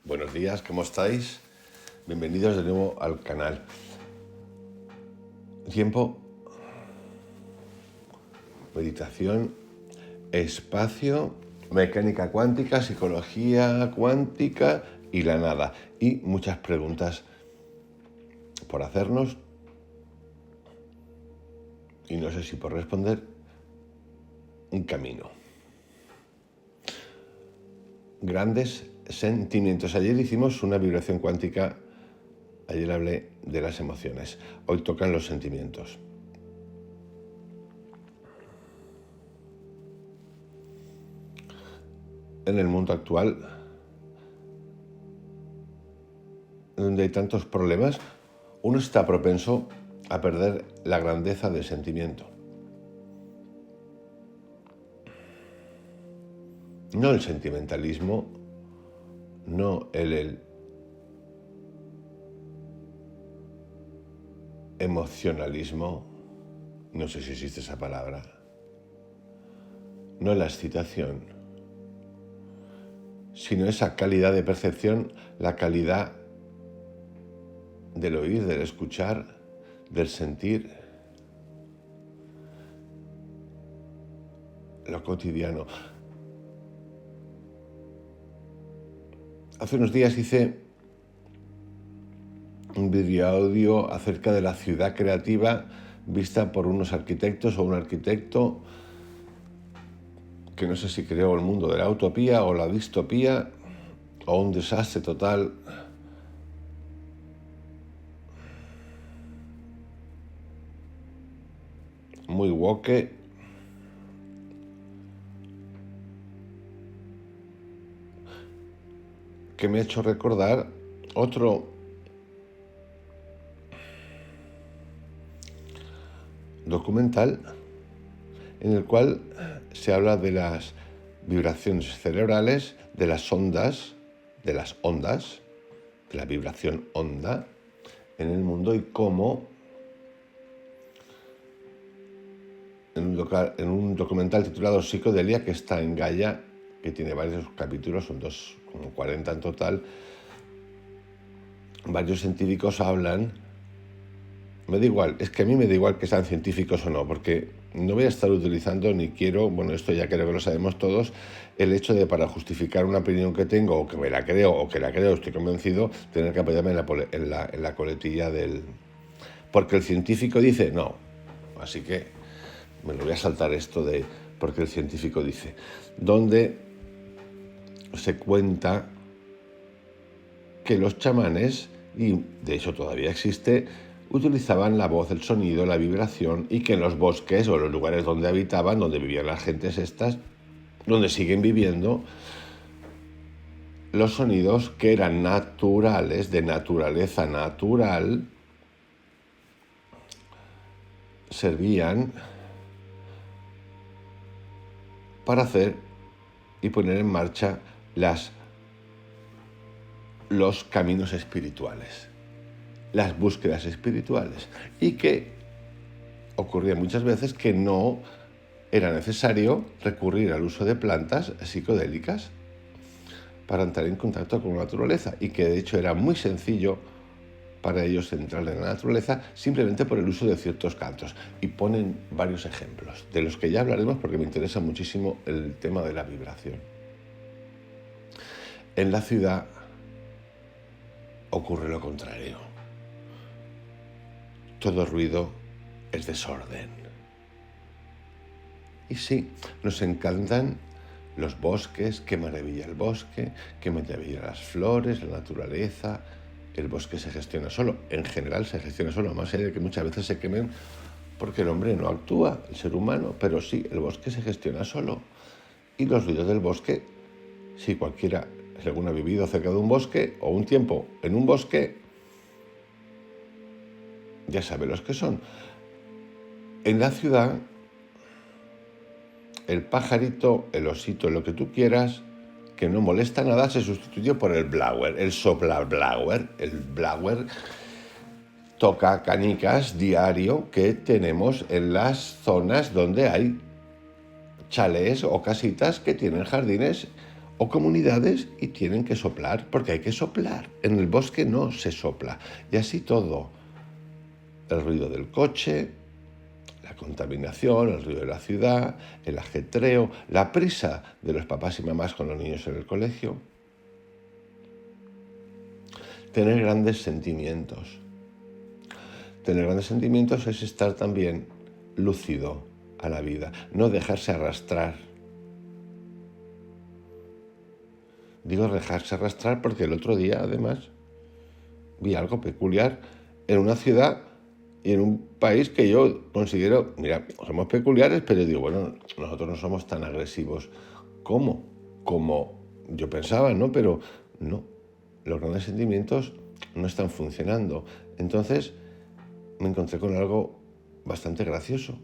Buenos días, ¿cómo estáis? Bienvenidos de nuevo al canal. Tiempo, meditación, espacio, mecánica cuántica, psicología cuántica y la nada. Y muchas preguntas por hacernos y no sé si por responder. Un camino. Grandes sentimientos. Ayer hicimos una vibración cuántica. Ayer hablé de las emociones. Hoy tocan los sentimientos. En el mundo actual, donde hay tantos problemas, uno está propenso a perder la grandeza del sentimiento. No el sentimentalismo, no el emocionalismo, no sé si existe esa palabra, no la excitación, sino esa calidad de percepción, la calidad del oír, del escuchar, del sentir, lo cotidiano. Hace unos días hice un vídeo audio acerca de la ciudad creativa vista por unos arquitectos o un arquitecto que no sé si creó el mundo de la utopía o la distopía o un desastre total. Muy woke. Que me ha hecho recordar otro documental en el cual se habla de las vibraciones cerebrales, de las ondas, de la vibración onda en el mundo y cómo en un documental titulado Psicodelia, que está en Gaia, que tiene varios capítulos, son como 40 en total, varios científicos hablan. Me da igual, es que a mí me da igual que sean científicos o no, porque no voy a estar utilizando ni quiero, bueno, esto ya creo que lo sabemos todos, el hecho de para justificar una opinión que tengo, o que me la creo, o que la creo, estoy convencido, tener que apoyarme en la coletilla del... Porque el científico dice, no. Así que me lo voy a saltar esto de porque el científico dice, donde se cuenta que los chamanes, y de hecho todavía existe, utilizaban la voz, el sonido, la vibración, y que en los bosques o los lugares donde habitaban, donde vivían las gentes estas, donde siguen viviendo, los sonidos que eran naturales, de naturaleza natural, servían para hacer y poner en marcha los caminos espirituales, las búsquedas espirituales, y que ocurría muchas veces que no era necesario recurrir al uso de plantas psicodélicas para entrar en contacto con la naturaleza, y que de hecho era muy sencillo para ellos entrar en la naturaleza simplemente por el uso de ciertos cantos. Y ponen varios ejemplos, de los que ya hablaremos porque me interesa muchísimo el tema de la vibración. En la ciudad ocurre lo contrario. Todo ruido es desorden. Y sí, nos encantan los bosques, qué maravilla el bosque, qué maravilla las flores, la naturaleza. El bosque se gestiona solo, en general se gestiona solo, más allá de que muchas veces se quemen porque el hombre no actúa, el ser humano, pero sí, el bosque se gestiona solo. Y los ruidos del bosque, si cualquiera, si alguno ha vivido cerca de un bosque o un tiempo en un bosque, ya sabe los que son. En la ciudad, el pajarito, el osito, lo que tú quieras, que no molesta nada, se sustituyó por el blower, el sopla-blower. El blower toca canicas diario que tenemos en las zonas donde hay chalés o casitas que tienen jardines o comunidades y tienen que soplar, porque hay que soplar. En el bosque no se sopla. Y así todo. El ruido del coche, la contaminación, el ruido de la ciudad, el ajetreo, la prisa de los papás y mamás con los niños en el colegio. Tener grandes sentimientos. Tener grandes sentimientos es estar también lúcido a la vida, no dejarse arrastrar. Digo dejarse arrastrar porque el otro día, además, vi algo peculiar en una ciudad y en un país que yo considero, mira, somos peculiares, pero digo, bueno, nosotros no somos tan agresivos como yo pensaba, ¿no? Pero no, los grandes sentimientos no están funcionando. Entonces me encontré con algo bastante gracioso.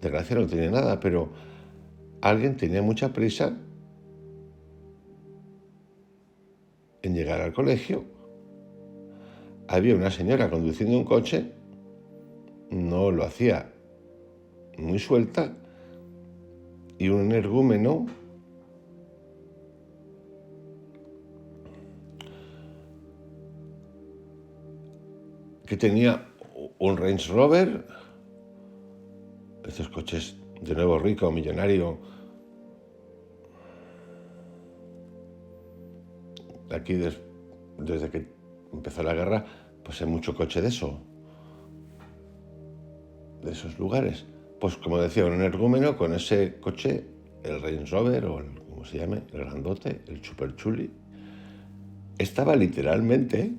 De gracia no tenía nada, pero alguien tenía mucha prisa en llegar al colegio. Había una señora conduciendo un coche, no lo hacía muy suelta, y un energúmeno que tenía un Range Rover, estos coches de nuevo rico, millonario. Aquí desde que empezó la guerra, pues hay mucho coche de eso, de esos lugares. Pues como decía, un energúmeno con ese coche, el Range Rover o como se llame, el grandote, el Super Chuli, estaba literalmente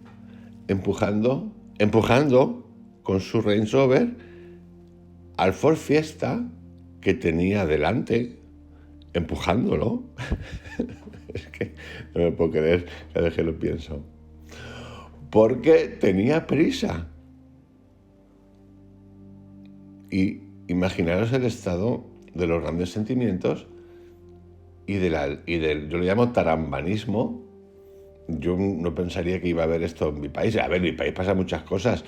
empujando con su Range Rover al Ford Fiesta que tenía delante, empujándolo. Es que no me puedo creer cada vez que lo pienso. Porque tenía prisa. Y imaginaros el estado de los grandes sentimientos y del, yo lo llamo tarambanismo. Yo no pensaría que iba a haber esto en mi país. A ver, en mi país pasa muchas cosas.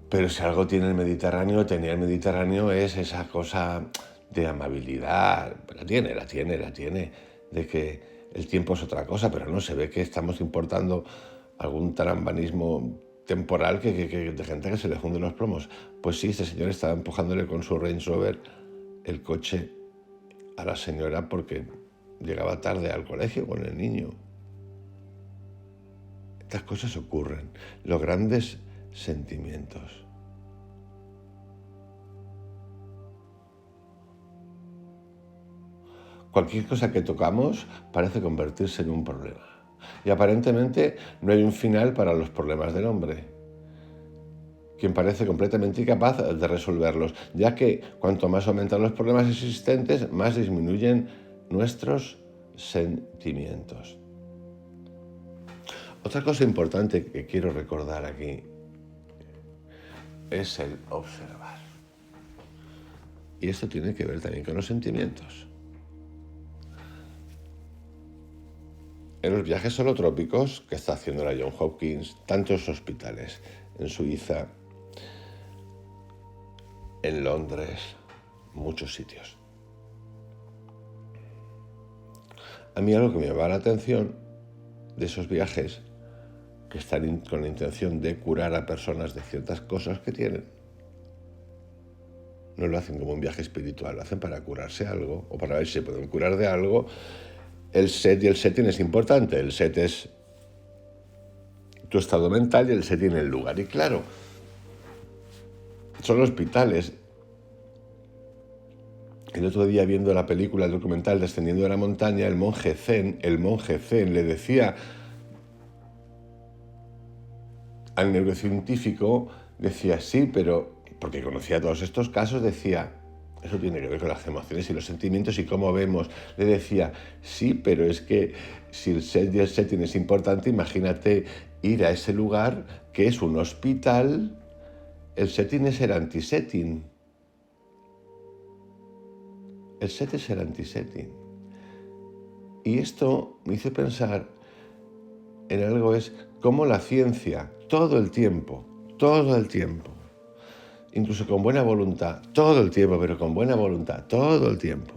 Pero si algo tiene el Mediterráneo, tenía el Mediterráneo, es esa cosa de amabilidad. La tiene. De que el tiempo es otra cosa, pero no, se ve que estamos importando algún tarambanismo temporal de gente que se le funden los plomos. Pues sí, este señor estaba empujándole con su Range Rover el coche a la señora porque llegaba tarde al colegio con el niño. Estas cosas ocurren. Los grandes sentimientos. Cualquier cosa que tocamos parece convertirse en un problema. Y aparentemente no hay un final para los problemas del hombre, quien parece completamente incapaz de resolverlos, ya que cuanto más aumentan los problemas existentes, más disminuyen nuestros sentimientos. Otra cosa importante que quiero recordar aquí es el observar. Y esto tiene que ver también con los sentimientos. En los viajes holotrópicos que está haciendo la Johns Hopkins, tantos hospitales en Suiza, en Londres, muchos sitios. A mí algo que me llama la atención de esos viajes que están con la intención de curar a personas de ciertas cosas que tienen, no lo hacen como un viaje espiritual, lo hacen para curarse algo o para ver si se pueden curar de algo. El set y el setting es importante. El set es tu estado mental y el setting el lugar. Y claro, son hospitales. El otro día viendo la película, el documental Descendiendo de la montaña, el monje Zen le decía al neurocientífico, decía, sí, pero, porque conocía todos estos casos, decía, eso tiene que ver con las emociones y los sentimientos y cómo vemos. Le decía, sí, pero es que si el set y el setting es importante, imagínate ir a ese lugar que es un hospital, el setting es el antisetting. El set es el antisetting. Y esto me hizo pensar en algo, es cómo la ciencia, todo el tiempo, incluso con buena voluntad, todo el tiempo, pero con buena voluntad, todo el tiempo,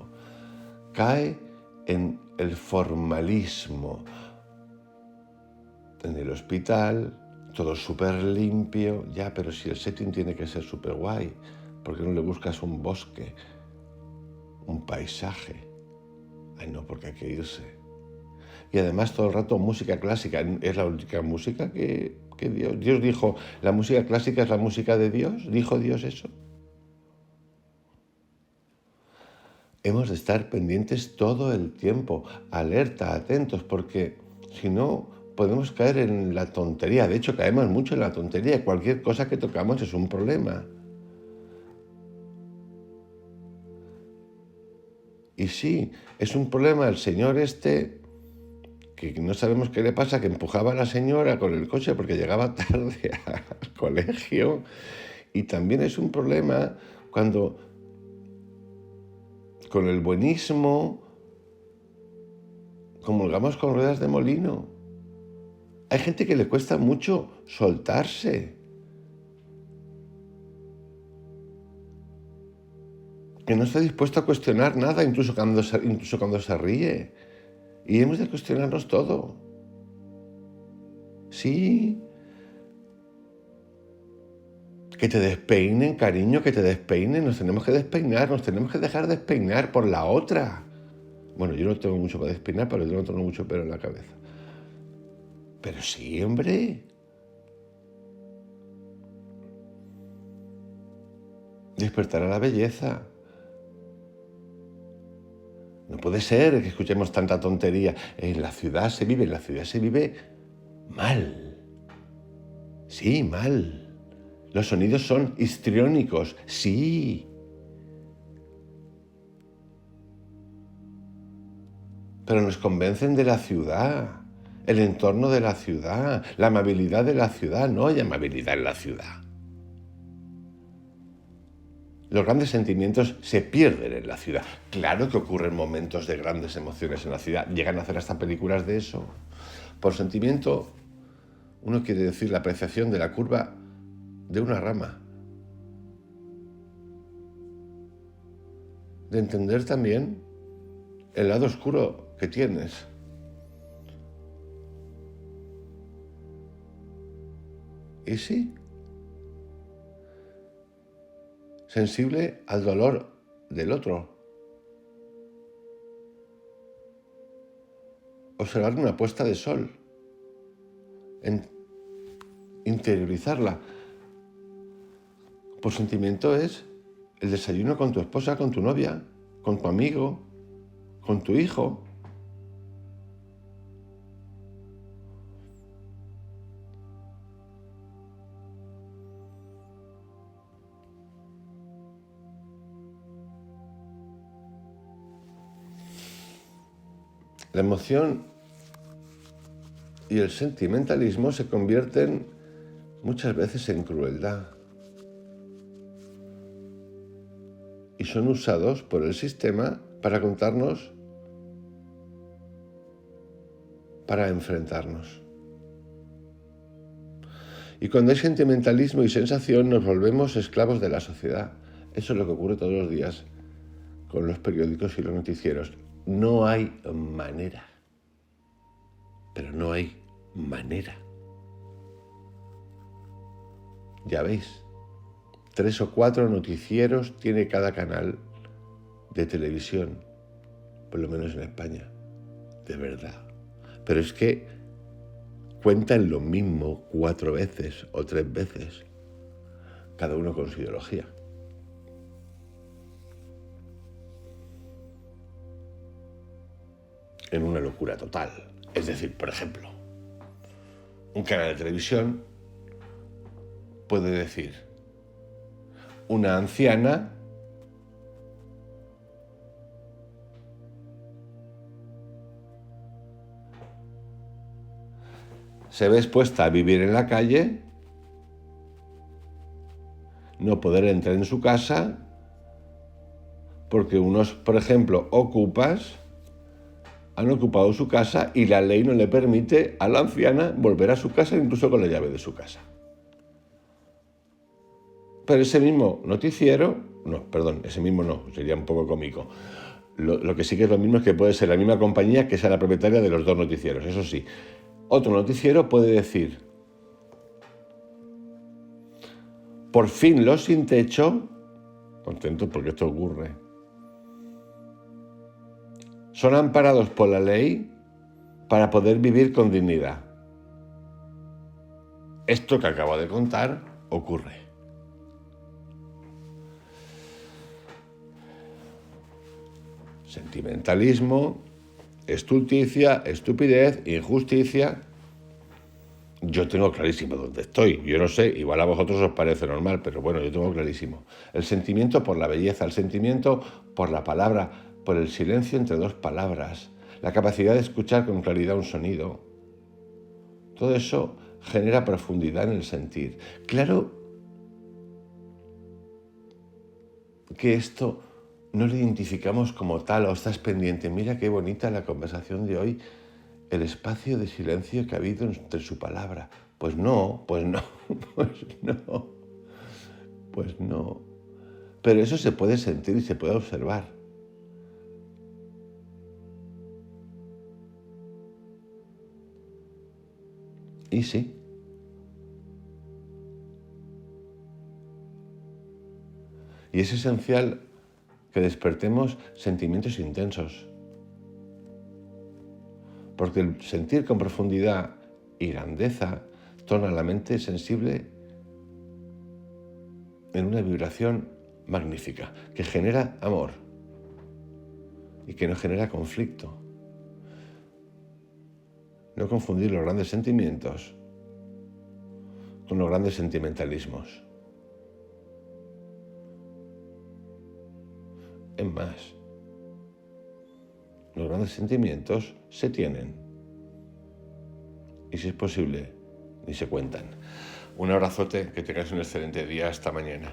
cae en el formalismo. En el hospital, todo súper limpio. Ya, pero si el setting tiene que ser súper guay, ¿por qué no le buscas un bosque, un paisaje? Ay, no, porque hay que irse. Y además todo el rato música clásica. ¿Es la única música que Dios dijo? ¿La música clásica es la música de Dios? ¿Dijo Dios eso? Hemos de estar pendientes todo el tiempo, alerta, atentos, porque si no podemos caer en la tontería. De hecho, caemos mucho en la tontería. Cualquier cosa que tocamos es un problema. Y sí, es un problema el señor que no sabemos qué le pasa, que empujaba a la señora con el coche porque llegaba tarde al colegio. Y también es un problema cuando con el buenismo comulgamos con ruedas de molino. Hay gente que le cuesta mucho soltarse, que no está dispuesto a cuestionar nada, incluso cuando se ríe. Y hemos de cuestionarnos todo. Sí, que te despeinen, cariño, que te despeinen. Nos tenemos que despeinar, nos tenemos que dejar despeinar por la otra. Bueno, yo no tengo mucho para despeinar, pero yo no tengo mucho pelo en la cabeza. Pero sí, hombre. Despertar a la belleza. No puede ser que escuchemos tanta tontería. En la ciudad se vive mal. Sí, mal. Los sonidos son histriónicos, sí. Pero nos convencen de la ciudad, el entorno de la ciudad, la amabilidad de la ciudad. No hay amabilidad en la ciudad. Los grandes sentimientos se pierden en la ciudad. Claro que ocurren momentos de grandes emociones en la ciudad. Llegan a hacer hasta películas de eso. Por sentimiento, uno quiere decir la apreciación de la curva de una rama. De entender también el lado oscuro que tienes. Y sí, sensible al dolor del otro. Observar una puesta de sol. Interiorizarla. Por sentimiento es el desayuno con tu esposa, con tu novia, con tu amigo, con tu hijo. La emoción y el sentimentalismo se convierten muchas veces en crueldad y son usados por el sistema para contarnos, para enfrentarnos. Y cuando hay sentimentalismo y sensación nos volvemos esclavos de la sociedad. Eso es lo que ocurre todos los días con los periódicos y los noticieros. No hay manera, pero no hay manera. Ya veis, 3 o 4 noticieros tiene cada canal de televisión, por lo menos en España, de verdad. Pero es que cuentan lo mismo 4 veces o 3 veces, cada uno con su ideología. En una locura total. Es decir, por ejemplo, un canal de televisión puede decir: una anciana se ve expuesta a vivir en la calle, no poder entrar en su casa, porque unos, por ejemplo, ocupas han ocupado su casa y la ley no le permite a la anciana volver a su casa, incluso con la llave de su casa. Pero ese mismo noticiero, ese mismo no, sería un poco cómico, Lo que sí que es lo mismo es que puede ser la misma compañía que sea la propietaria de los dos noticieros. Eso sí, otro noticiero puede decir: por fin los sin techo, contento porque esto ocurre, son amparados por la ley para poder vivir con dignidad. Esto que acabo de contar ocurre. Sentimentalismo, estulticia, estupidez, injusticia. Yo tengo clarísimo dónde estoy. Yo no sé, igual a vosotros os parece normal, pero bueno, yo tengo clarísimo. El sentimiento por la belleza, el sentimiento por la palabra, por el silencio entre dos palabras, la capacidad de escuchar con claridad un sonido. Todo eso genera profundidad en el sentir. Claro que esto no lo identificamos como tal o estás pendiente. Mira qué bonita la conversación de hoy, el espacio de silencio que ha habido entre su palabra. Pues no, pues no, pues no, pues no. Pero eso se puede sentir y se puede observar. Y sí. Y es esencial que despertemos sentimientos intensos. Porque el sentir con profundidad y grandeza torna la mente sensible en una vibración magnífica, que genera amor y que no genera conflicto. No confundir los grandes sentimientos con los grandes sentimentalismos. Es más, los grandes sentimientos se tienen y, si es posible, ni se cuentan. Un abrazote, que tengáis un excelente día. Hasta mañana.